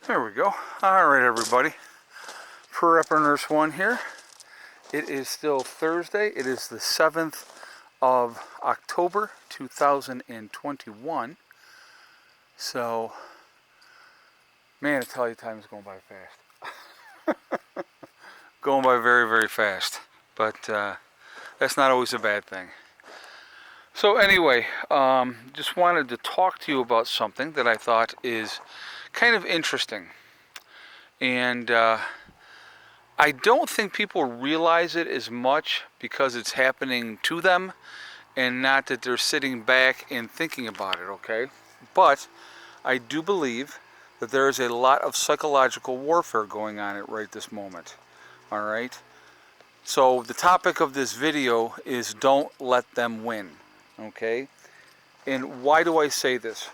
There we go. All right, everybody. Prepper Nurse 1 here. It is still Thursday. It is the 7th of October, 2021. So, man, I tell you, time is going by fast. Going by very, very fast. But that's not always a bad thing. So anyway, just wanted to talk to you about something that I thought is kind of interesting. And I don't think people realize it as much because it's happening to them and not that they're sitting back and thinking about it, okay? But I do believe that there is a lot of psychological warfare going on at right this moment, all right? So the topic of this video is don't let them win, okay? And why do I say this?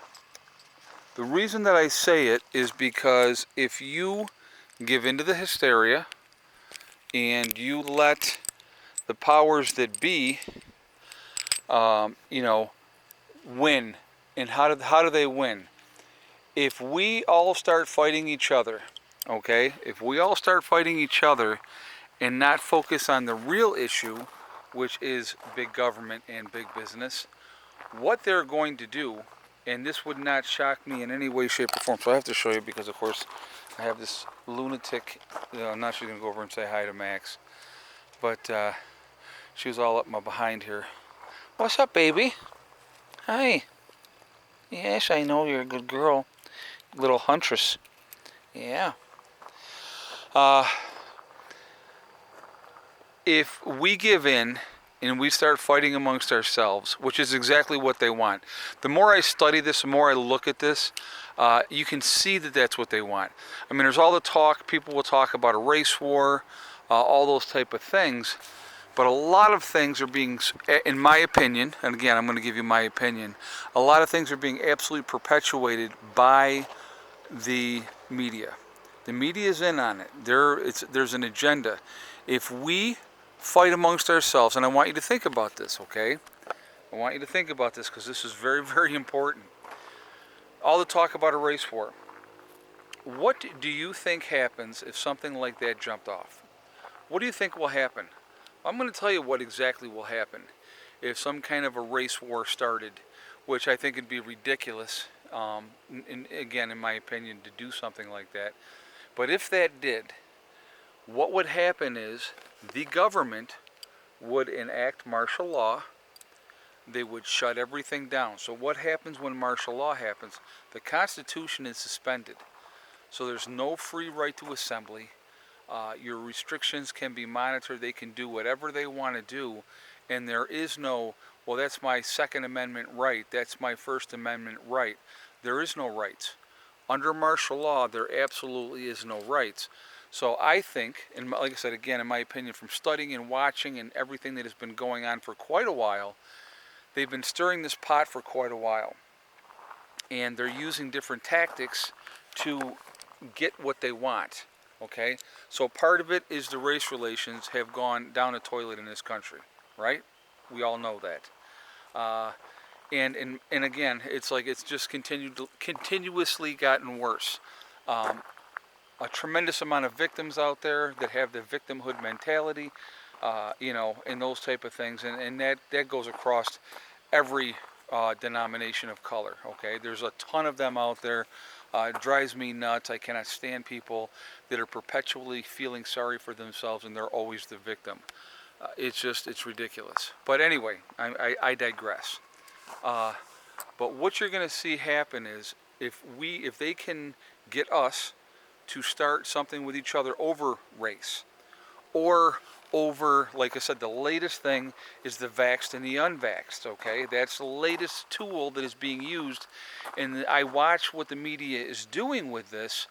The reason that I say it is because if you give into the hysteria and you let the powers that be, win. And how do they win? If we all start fighting each other, okay? If we all start fighting each other and not focus on the real issue, which is big government and big business, what they're going to do, and this would not shock me in any way, shape, or form. So I have to show you because, of course, I have this lunatic. I'm not sure going to go over and say hi to Max, but she was all up my behind here. What's up, baby? Hi. Yes, I know you're a good girl. Little huntress. Yeah. If we give in and we start fighting amongst ourselves, which is exactly what they want. The more I study this, the more I look at this, you can see that that's what they want. I mean, there's all the talk, people will talk about a race war, all those type of things, but a lot of things are being, in my opinion, and again, I'm going to give you my opinion, a lot of things are being absolutely perpetuated by the media. The media is in on it. There's an agenda. If we fight amongst ourselves, and I want you to think about this, okay? I want you to think about this because this is very, very important. All the talk about a race war. What do you think happens if something like that jumped off? What do you think will happen? I'm going to tell you what exactly will happen if some kind of a race war started, which I think would be ridiculous, again, in my opinion, to do something like that. But if that did, what would happen is the government would enact martial law. They would shut everything down. So what happens when martial law happens? The Constitution is suspended. So there's no free right to assembly. Your restrictions can be monitored. They can do whatever they want to do. And there is no, well, that's my Second Amendment right. That's my First Amendment right. There is no rights. Under martial law, there absolutely is no rights. So I think, and like I said, again, in my opinion, from studying and watching and everything that has been going on for quite a while, they've been stirring this pot for quite a while. And they're using different tactics to get what they want, okay? So part of it is the race relations have gone down the toilet in this country, right? We all know that. And again, it's like it's just continuously gotten worse. A tremendous amount of victims out there that have the victimhood mentality, and those type of things, and that goes across every denomination of color. Okay, there's a ton of them out there. It drives me nuts. I cannot stand people that are perpetually feeling sorry for themselves and they're always the victim. It's ridiculous. But anyway, I digress. But what you're going to see happen is if they can get us to start something with each other over race, or over, like I said, the latest thing is the vaxxed and the unvaxxed, okay? That's the latest tool that is being used, and I watch what the media is doing with this,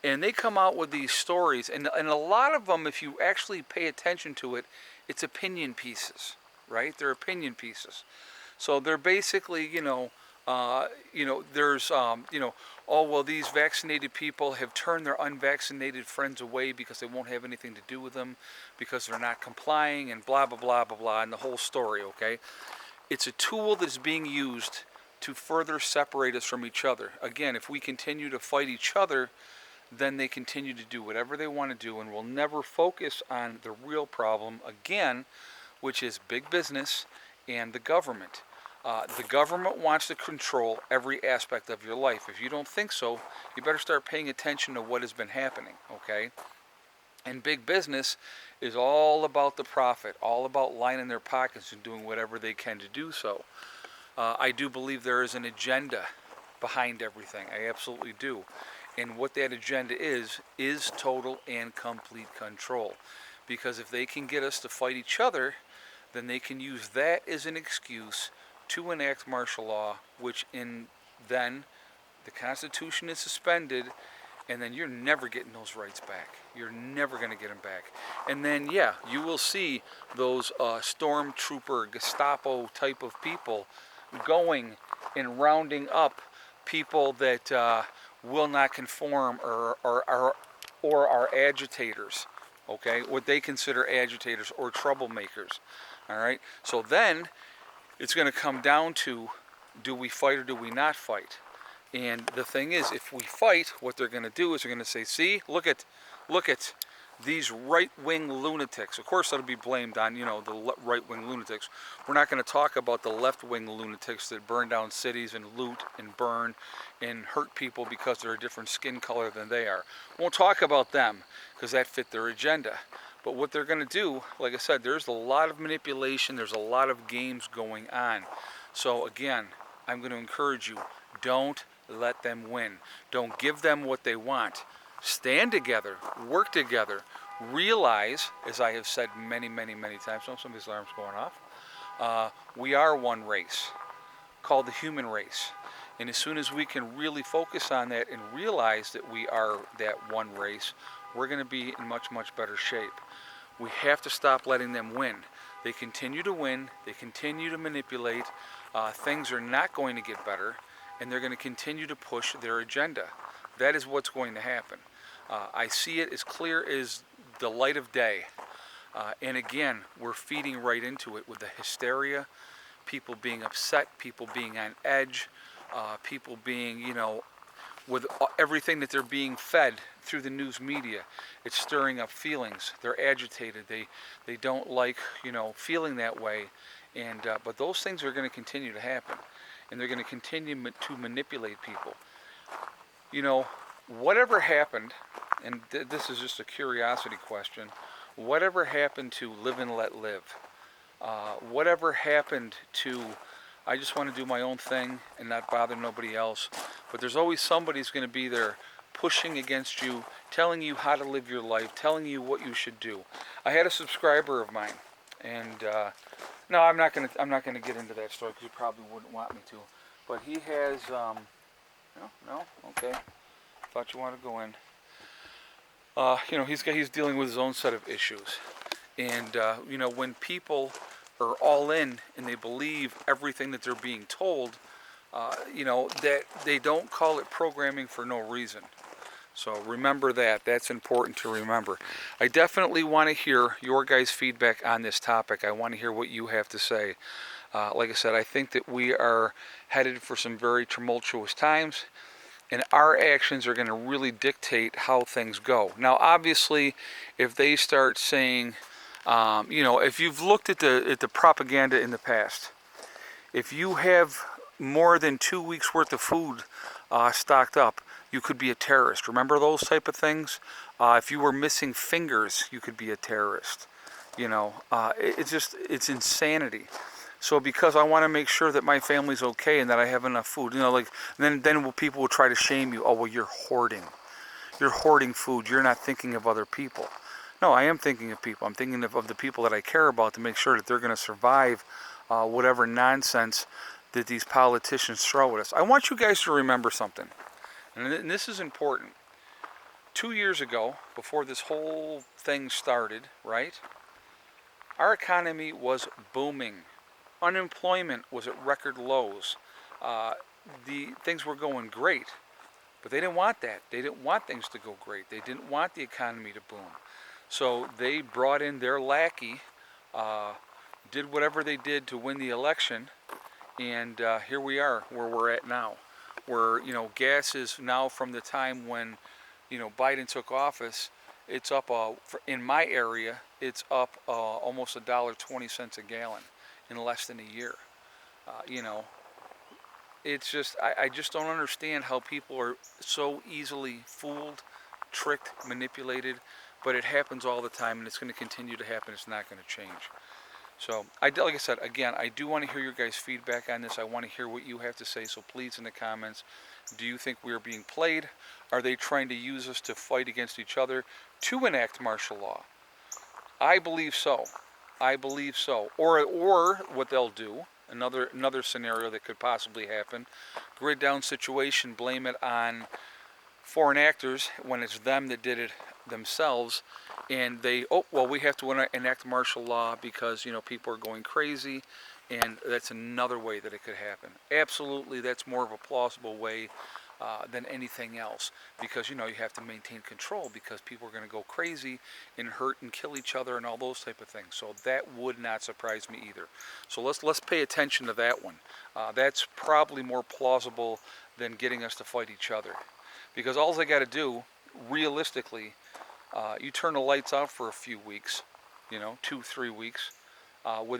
and they come out with these stories, and a lot of them, if you actually pay attention to it, it's opinion pieces, right? They're opinion pieces. So they're basically, there's, oh, well, these vaccinated people have turned their unvaccinated friends away because they won't have anything to do with them because they're not complying and blah, blah, blah, blah, blah, and the whole story, okay? It's a tool that is being used to further separate us from each other. Again, if we continue to fight each other, then they continue to do whatever they want to do and will never focus on the real problem again, which is big business and the government. The government wants to control every aspect of your life. If you don't think so, you better start paying attention to what has been happening, okay? And big business is all about the profit, all about lining their pockets and doing whatever they can to do so. I do believe there is an agenda behind everything. I absolutely do. And what that agenda is total and complete control. Because if they can get us to fight each other, then they can use that as an excuse to enact martial law, which then the Constitution is suspended, and then you're never getting those rights back. You're never going to get them back. And then, yeah, you will see those stormtrooper, Gestapo type of people going and rounding up people that will not conform or are agitators, okay? What they consider agitators or troublemakers, all right? So then it's going to come down to, do we fight or do we not fight? And the thing is, if we fight, what they're going to do is they're going to say, see, look at these right-wing lunatics. Of course, that'll be blamed on, the right-wing lunatics. We're not going to talk about the left-wing lunatics that burn down cities and loot and burn and hurt people because they're a different skin color than they are. Won't talk about them because that fit their agenda. But what they're going to do, like I said, there's a lot of manipulation. There's a lot of games going on. So again, I'm going to encourage you, don't let them win. Don't give them what they want. Stand together, work together, realize, as I have said many, many, many times, somebody's alarm's going off, we are one race called the human race. And as soon as we can really focus on that and realize that we are that one race, we're going to be in much, much better shape. We have to stop letting them win. They continue to win. They continue to manipulate. Things are not going to get better, and they're going to continue to push their agenda. That is what's going to happen. I see it as clear as the light of day. And again, we're feeding right into it with the hysteria, people being upset, people being on edge, people being, with everything that they're being fed through the news media. It's stirring up feelings. They're agitated. They don't like, feeling that way. And but those things are going to continue to happen, and they're going to continue to manipulate people. Whatever happened, and this is just a curiosity question, whatever happened to live and let live? Whatever happened to, I just want to do my own thing and not bother nobody else? But there's always somebody who's going to be there pushing against you, telling you how to live your life, telling you what you should do. I had a subscriber of mine, and no, I'm not going to get into that story because you probably wouldn't want me to. But he has, no, okay. Thought you wanted to go in. He's dealing with his own set of issues, and when people are all in and they believe everything that they're being told, that they don't call it programming for no reason. So remember that. That's important to remember. I definitely want to hear your guys' feedback on this topic. I want to hear what you have to say. Like I said, I think that we are headed for some very tumultuous times, and our actions are going to really dictate how things go. Now, obviously, if they start saying, if you've looked at the propaganda in the past, if you have more than 2 weeks worth of food stocked up, you could be a terrorist. Remember those type of things? If you were missing fingers, you could be a terrorist. It's insanity. So because I want to make sure that my family's okay and that I have enough food, then people will try to shame you. Oh, well, you're hoarding. You're hoarding food. You're not thinking of other people. No, I am thinking of people. I'm thinking of the people that I care about to make sure that they're going to survive whatever nonsense that these politicians throw at us. I want you guys to remember something, and this is important. 2 years ago, before this whole thing started, right, our economy was booming. Unemployment was at record lows. The things were going great, but they didn't want that. They didn't want things to go great. They didn't want the economy to boom. So they brought in their lackey, did whatever they did to win the election, and here we are where we're at now. Where, gas is now, from the time when, Biden took office, it's up, in my area, it's up almost $1.20 a gallon in less than a year. You know, it's just, I just don't understand how people are so easily fooled, tricked, manipulated, but it happens all the time, and it's going to continue to happen. It's not going to change. So, like I said, again, I do want to hear your guys' feedback on this. I want to hear what you have to say, so please in the comments, do you think we are being played? Are they trying to use us to fight against each other to enact martial law? I believe so. I believe so. Or what they'll do, another scenario that could possibly happen, grid down situation, blame it on foreign actors when it's them that did it themselves, and we have to enact martial law because people are going crazy, and that's another way that it could happen. Absolutely, that's more of a plausible way than anything else, because you have to maintain control, because people are going to go crazy and hurt and kill each other and all those type of things. So that would not surprise me either. So let's pay attention to that one. That's probably more plausible than getting us to fight each other, because all they got to do, realistically, you turn the lights out for a few weeks, 2-3 weeks.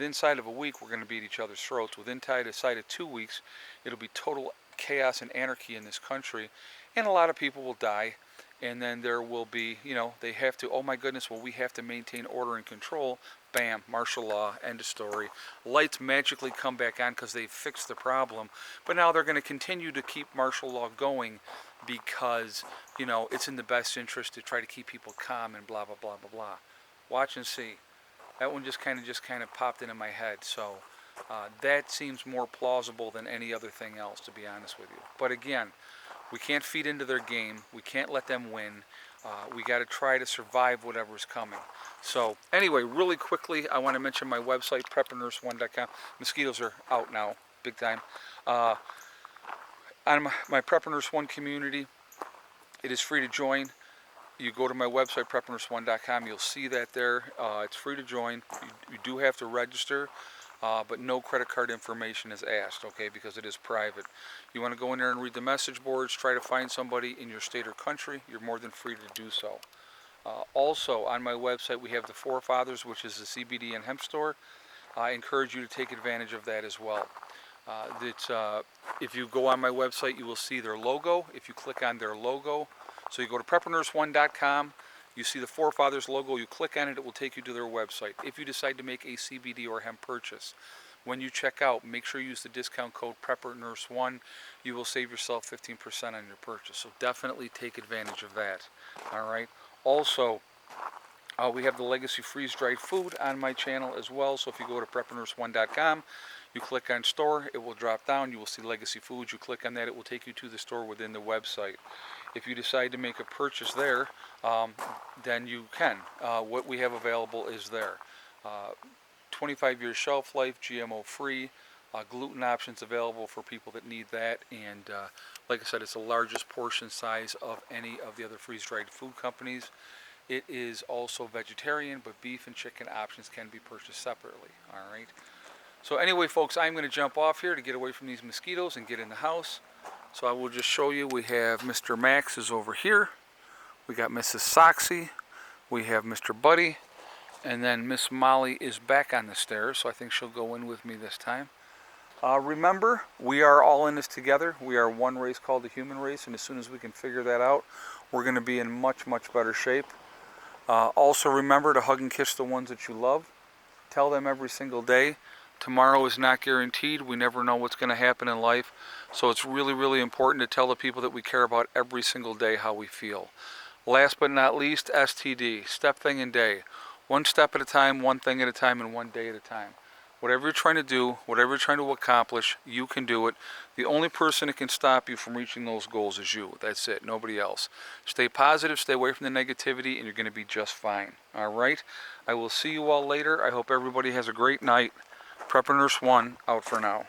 Inside of a week, we're going to beat each other's throats. Inside of 2 weeks, it'll be total chaos and anarchy in this country, and a lot of people will die. And then there will be, they have to, oh my goodness, well, we have to maintain order and control. Bam, martial law, end of story. Lights magically come back on because they've fixed the problem. But now they're going to continue to keep martial law going because, it's in the best interest to try to keep people calm and blah, blah, blah, blah, blah. Watch and see. That one just kind of popped into my head. So that seems more plausible than any other thing else, to be honest with you. But again, we can't feed into their game. We can't let them win. We got to try to survive whatever's coming. So anyway, really quickly, I want to mention my website, PrepperNurse1.com. Mosquitoes are out now, big time. On my Prepper Nurse 1 community, it is free to join. You go to my website, PrepperNurse1.com. You'll see that there. It's free to join. You do have to register. But no credit card information is asked, okay, because it is private. You want to go in there and read the message boards, try to find somebody in your state or country, you're more than free to do so. Also, on my website, we have the Forefathers, which is the CBD and hemp store. I encourage you to take advantage of that as well. If you go on my website, you will see their logo. If you click on their logo, so you go to PrepperNurse1.com, you see the Forefathers logo, you click on it, it will take you to their website. If you decide to make a CBD or hemp purchase, when you check out, make sure you use the discount code PrepperNurse1. You will save yourself 15% on your purchase. So definitely take advantage of that. All right. Also, we have the Legacy freeze-dried food on my channel as well. So if you go to PrepperNurse1.com, you click on store, it will drop down. You will see Legacy Foods. You click on that, it will take you to the store within the website. If you decide to make a purchase there, then you can. What we have available is there. 25-year shelf life, GMO free, gluten options available for people that need that, and like I said, it's the largest portion size of any of the other freeze-dried food companies. It is also vegetarian, but beef and chicken options can be purchased separately. All right. So anyway, folks, I'm going to jump off here to get away from these mosquitoes and get in the house. So I will just show you, we have Mr. Max is over here. We got Mrs. Soxy. We have Mr. Buddy. And then Miss Molly is back on the stairs, so I think she'll go in with me this time. Remember, we are all in this together. We are one race called the human race, and as soon as we can figure that out, we're going to be in much, much better shape. Also remember to hug and kiss the ones that you love. Tell them every single day. Tomorrow is not guaranteed. We never know what's going to happen in life. So it's really, really important to tell the people that we care about every single day how we feel. Last but not least, STD, step, thing, and day. One step at a time, one thing at a time, and one day at a time. Whatever you're trying to do, whatever you're trying to accomplish, you can do it. The only person that can stop you from reaching those goals is you. That's it, nobody else. Stay positive, stay away from the negativity, and you're going to be just fine. All right? I will see you all later. I hope everybody has a great night. Prepper Nurse 1 out for now.